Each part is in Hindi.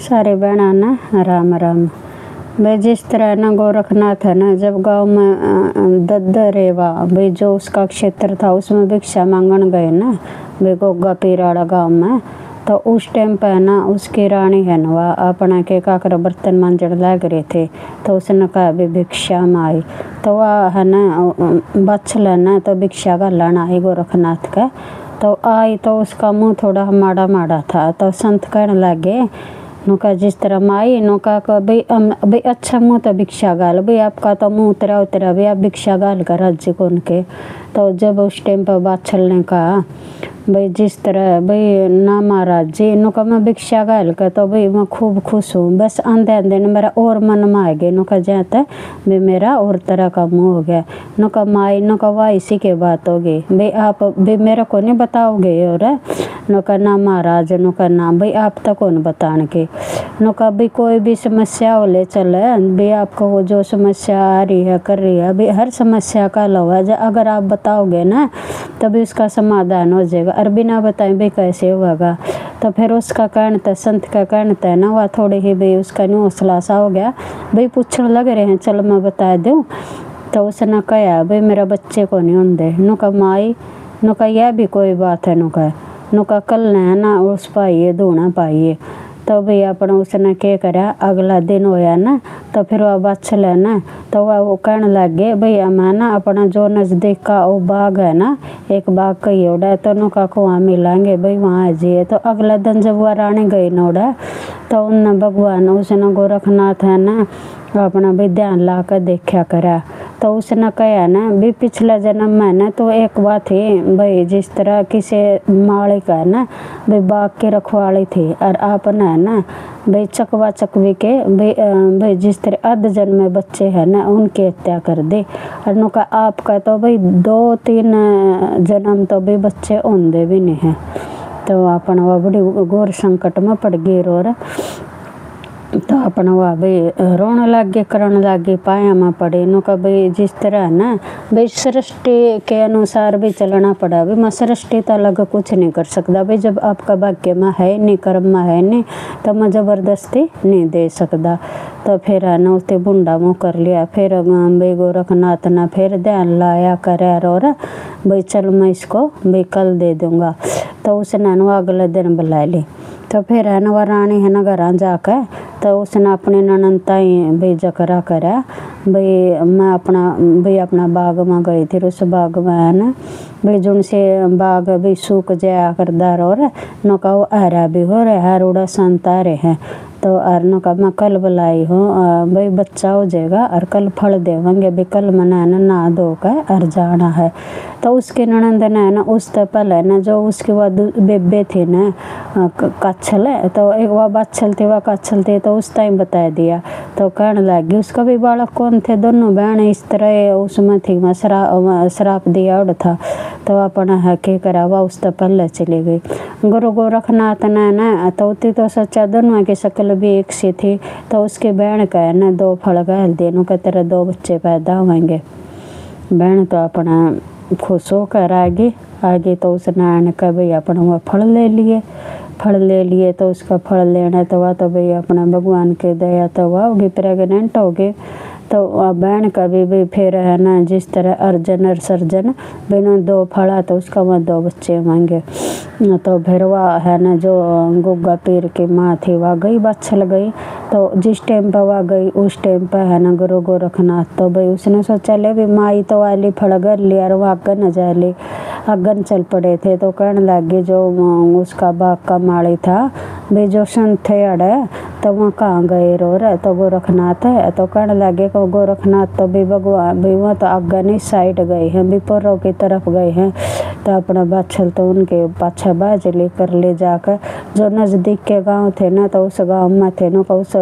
सारे बहना ना राम राम। भाई जिस तरह ना गोरखनाथ है ना, जब गांव में ददरेवा भाई जो उसका क्षेत्र था उसमें भिक्षा मांगन गए ना भाई गोगा पीराड़ा गांव में, तो उस टाइम पे ना उसकी रानी है ना वह अपना के काकर बर्तन मांजन लग रहे थे, तो उसने कहा भी भिक्षा में आई, तो वह है ना बच्चल है ना तो भिक्षा का लाना आई गोरखनाथ का, तो आई तो उसका मुंह थोड़ा माड़ा माड़ा था, तो संत कहने लगे नुका जिस तरह माई नुका का भाई अच्छा मुँह तो भिक्षा गाल भाई आपका तो मुँह उतरा उतरा भाई आप भिक्षा गाल कर राज्य को उनके। तो जब उस टाइम पर बात चलने का भाई जिस तरह भाई ना महाराज जी नुका मैं भिक्षा गाल का, तो भाई मैं खूब खुश हूँ, बस आंधे आंधे ने मेरा और मन में आ गया नुका जाता भाई मेरा और तरह का मुँह हो गया नुका माई नुका वाह इसी के बात हो गई भाई आप भाई मेरा को नहीं बताओगे और नुका ना महाराज नुका ना भाई आप तक कौन बताने के नुका भाई कोई भी समस्या हो ले चले भाई आपको वो जो समस्या आ रही है कर रही है भाई हर समस्या का हल है, अगर आप बताओगे ना तभी उसका समाधान हो जाएगा, और बिना बताए भाई कैसे होगा। तो फिर उसका कहना था संत का कहना था ना वह थोड़ी ही भाई उसका हौसला सा हो गया भाई पूछने लग रहे हैं चल मैं बता दूँ। तो उसने कहा भाई मेरा बच्चे को नहीं होंगे नुका माई नुका यह भी कोई बात है नुका कल है ना उस पाइए धोना पाइए। तो भाई अपना उसने क्या करा अगला दिन होया ना, तो फिर वह बच्चल है ना तो वह वो कहने लग गए भाई हमें ना अपना जो नज़दीक का वो बाग है ना एक बाग कही उड़ा तो नुका को वहाँ मिलेंगे भाई वहाँ जाइए। तो अगला दिन जब वह रानी गई ना उड़ा तो उन भगवान उसने गोरखनाथ है ना अपना भी ध्यान ला कर देखा करा, तो उसने कहा ना भी पिछला जन्म में ना तो एक बात थी भाई जिस तरह किसी मालिक है ना भाई बाग की रखवाली थी, और आपने है ना भाई चकवा चकवी के भाई जिस तरह अर्ध जन्मे बच्चे हैं ना उनकी हत्या कर दे, और नुका आपका तो भाई 2-3 जन्म तो भाई बच्चे होंगे भी नहीं हैं। तो अपना वह बड़ी घोर संकट में पड़ गई और तो अपना वह भाई रोने लग गए करने लग गए पाया में पड़े नुका भाई जिस तरह है ना भाई सृष्टि के अनुसार भी चलना पड़ा भाई मैं सृष्टि तो अलग कुछ नहीं कर सकता भाई जब आपका भाग्य में है नहीं कर्म में है नहीं तो मैं ज़बरदस्ती नहीं दे सकता। तो फिर है ना उसने बुंडा मुँह कर लिया, फिर भाई गोरखनाथ ने फिर ध्यान लाया करे और भाई चल मैं इसको भाई कल दे दूँगा। तो उसने ना अगले दिन बुला ली, तो फिर है ना वह रानी है ना घर जाकर तो उसने अपने ननंता ही भाई जकरा करा भाई मैं अपना बाग में गई थी, उस बाग में है ना भाई जुन से बाग भी सूख जाया करदार और नुका वो हरा भी हो रहा है उड़ा संता रहे हैं। तो अरनो का मैं कल बुलाई हूँ भाई बच्चा हो जाएगा और कल फल देवेंगे भाई कल मना ना धो कर और जाना है। तो उसके ननंद ने ना उस पहले है ना जो उसकी वह बेबे थी ना कच्छल है तो एक वह बच्चल थी वह कच्छल थी तो उस टाइम बता दिया। तो कहने लगी उसका भी बालक कौन थे दोनों बहन इस तरह उसमें थी मैं शराप दिया उड़ था। तो अपना है के करा हुआ उस पहले चली गई। गुरु गोरखनाथ ने ना तो उती तो सच्चा दोनों की शक्ल भी एक सी थी, तो उसकी बहन का है ना 2 फल गाल देनों के तरह 2 बच्चे पैदा होंगे। बहन तो अपना खुश होकर आगे तो उसने आने का भाई अपना वह फल ले लिए तो उसका फल लेना तो वह तो भाई अपना भगवान के दया तो वह होगी प्रेगनेंट हो गए। तो बहन का भी फिर है ना जिस तरह अर्जन और सर्जन बिना 2 फला तो उसका वह 2 बच्चे मांगे। तो फिर वह है ना जो गुग्गा पीर की माँ थी वह गई बच्चल गई, तो जिस टाइम पर वह गई उस टाइम पर है ना गुरु गोरखनाथ तो भाई उसने सोचा ले भी माई तो वाली फड़गर लिया और वह अगन न जा ली अगन चल पड़े थे। तो कहने लगे जो उसका बाग का माली था भाई जो संत थे अड़े तो वह कहाँ गए रो रहे तो गोरखनाथ है। तो कहने लगे को गोरखनाथ तो भी भगवान भी वह तो अगन इस साइड गए हैं भी पुरों की तरफ गए हैं। तो अपना बच्चल तो उनके पाछा बाज लेकर ले जाकर जो नज़दीक के गांव थे ना तो उस गांव में थे ना उस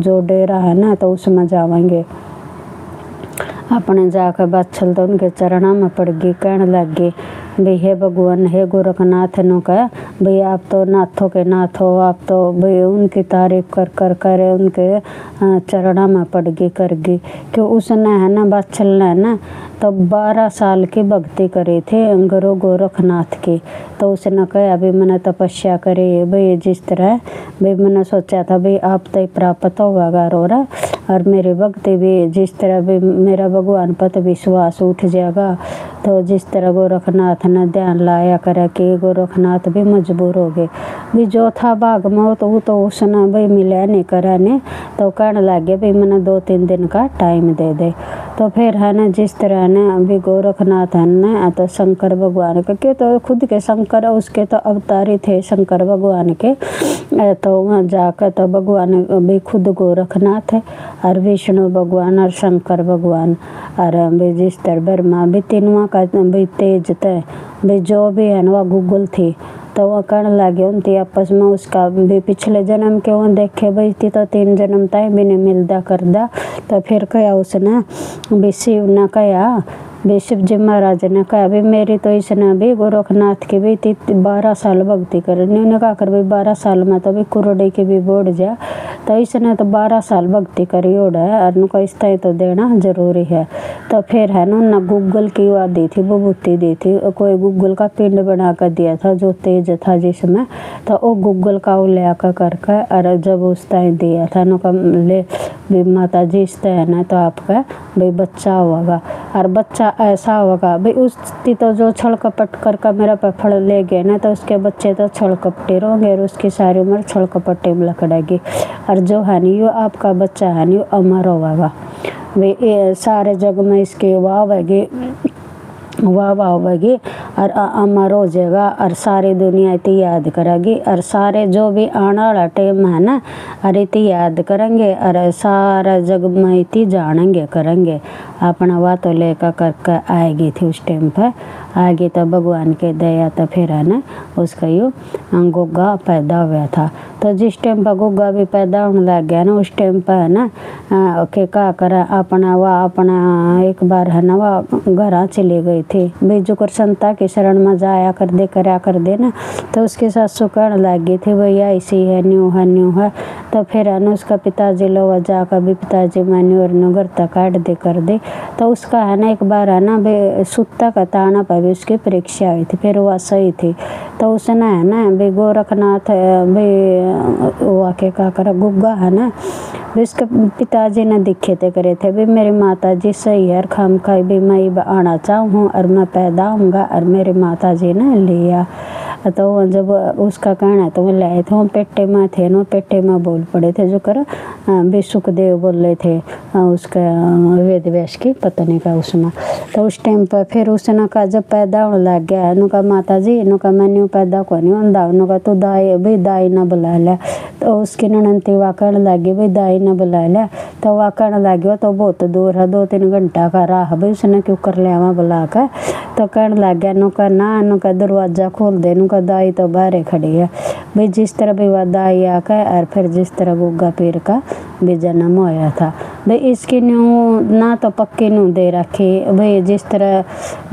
जो डेरा है ना तो उसमें जावेंगे। अपने जाकर बच्चल तो उनके चरणों में पड़ गई कहने लग गई भाई हे भगवान हे गोरखनाथ नो कह भाई आप तो नाथों के नाथ हो, आप तो भाई उनकी तारीफ कर कर कर उनके चरणा में पड़ गई कर गई। क्यों उसने है ना बात चलना है ना, तो 12 साल की भक्ति करे थे गुरु गोरखनाथ की। तो उसने कहा अभी मैंने तपस्या करे भाई, जिस तरह भाई मैंने सोचा था भाई आप तो प्राप्त होगा रो रहा, और मेरी भक्ति भी जिस तरह भी मेरा भगवान पर विश्वास उठ जाएगा। तो जिस तरह गोरखनाथ ने ध्यान लाया करे कि गोरखनाथ भी मजबूर हो गए भी, जो था भाग में वो तो उसने भाई मिला नहीं करा ने। तो कहने लगे भाई मैंने 2-3 दिन का टाइम दे दे। तो फिर है ना जिस तरह ने अभी गोरखनाथ है ना तो शंकर भगवान के क्यों तो खुद के शंकर उसके तो अवतारी थे शंकर भगवान के। तो वहाँ जाकर तो भगवान भी खुद गोरखनाथ है और विष्णु भगवान और शंकर भगवान और भी जिस तरह ब्रह्मा भी तीनों का भी तेज थे भी, जो भी है ना वह गूगल थी। तो वह कहने लगे उनकी आपस में उसका भी पिछले जन्म के वो देखे भाई थी तो 3 जन्म तय भी नहीं मिलता करदा। तो फिर कहा उसने भी शिव ने कहा भी शिव जी महाराज ने कहा भी मेरी तो इसने भी गोरखनाथ की भी 12 साल भक्ति करनी। उन्हें कहा कर भाई 12 साल में तो भी कुरडे की भी बोड़ जा। तो इसने तो 12 साल भक्ति करी ओढ़ है और उनको इस तरह तो देना जरूरी है। तो फिर है ना गूगल की वो दी थी विभूति दी थी, कोई गूगल का पिंड बना कर दिया था जो तेज था जिसमें। तो वो गूगल का वो ले आकर करके और जब उस टाइम दिया था उनका ले भी माता जी इस तरह ना तो आपका भाई बच्चा होगा और बच्चा ऐसा होगा भाई उसकी तो जो छल कपट कर मेरा पफड़ ले गए ना तो उसके बच्चे तो छल कपटे रहेंगे और उसकी सारी उम्र छल कपटे में लकड़ेगी। और जो है नहीं वो आपका बच्चा है नहीं वो अमर होगा वे सारे जग में इसके वाह होगी और अमर हो जाएगा और सारी दुनिया इतनी याद करेगी और सारे जो भी आने वाला टाइम है ना और इतनी याद करेंगे और सारा जग में इतनी जानेंगे करेंगे अपना वाह तो लेकर करके आएगी थी उस टाइम पर आगे। तो भगवान के दया तो फिर है ना उसका यो गुग्गा पैदा हुआ था। तो जिस टाइम पर गुग्गा भी पैदा होने लग गया ना उस टाइम पर है ना के क्या करा अपना एक बार है ना वह घर चली गई थी भाई जो कर संता की शरण में जाया कर दे ना। तो उसके सासू कहने लग गई थी भैया ऐसी है न्यू है। तो फिर है ना उसका पिताजी लोग जाकर भी पिताजी मैंने और घर तक काट दे कर दे। तो उसका है ना एक बार है ना भाई सुत्ता का ताना पर भी उसकी परीक्षा हुई थी फिर वह सही थी। तो उसने है ना भाई गोरखनाथ भाई वाके का करा गुग्गा है ना उसके पिताजी ने दिखे थे करे थे भाई मेरी माता जी सही है खाम खाई भी मैं आना चाहूँ और मैं पैदा होऊंगा और मेरी माता जी ने लिया। तो जब उसका कहना तो वो लाए थे वो पेटे में थे ना पेटे में बोल पड़े थे जो कर भी सुखदेव बोल रहे थे उसका वेद व्यास की पत्नी का उसमें। तो उस टाइम पर फिर उसने कहा जब पैदा होने लग गया नुका माता जी नुका मैंने पैदा को नहीं होता नुका तो दाई ना बुला लिया। तो उसकी ननंती वह कहने लगी भाई दाई ना बुला लिया। तो वह कहने लगी तो बहुत दूर है 2-3 घंटा का राह भाई उसने क्यों कर लिया वहाँ बुला कर। तो कहने लग गया नुका ना नुका दरवाजा खोल दे नुका दाई तो बाहर खड़ी है भाई। जिस तरह भी वह दाई आकर और फिर जिस तरह गुग्गा पीर का भी जन्म होया था भाई इसकी न्यू ना तो पक्की न्यू दे रखी भाई जिस तरह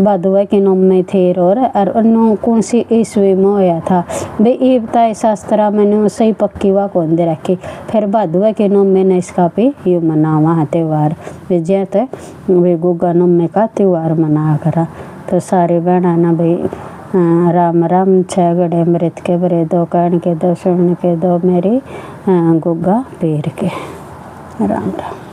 बधुआ की नोम में थे और न्यू कौन सी ईस्वी में होया था भाई ये बताए शास्त्रा मैंने सही पक्की वा कौन दे रखी। फिर बधुआ के नोम में न इसका भी ये मनावा है त्यौहार भी जैसे भाई गुग्गा नोम का त्यौहार मना करा। तो सारे बहना ना भाई राम राम 6 गड़े मृत के बरे 2 कान के 2 सुन के 2 मेरी गुग्गा पीर के राम राम।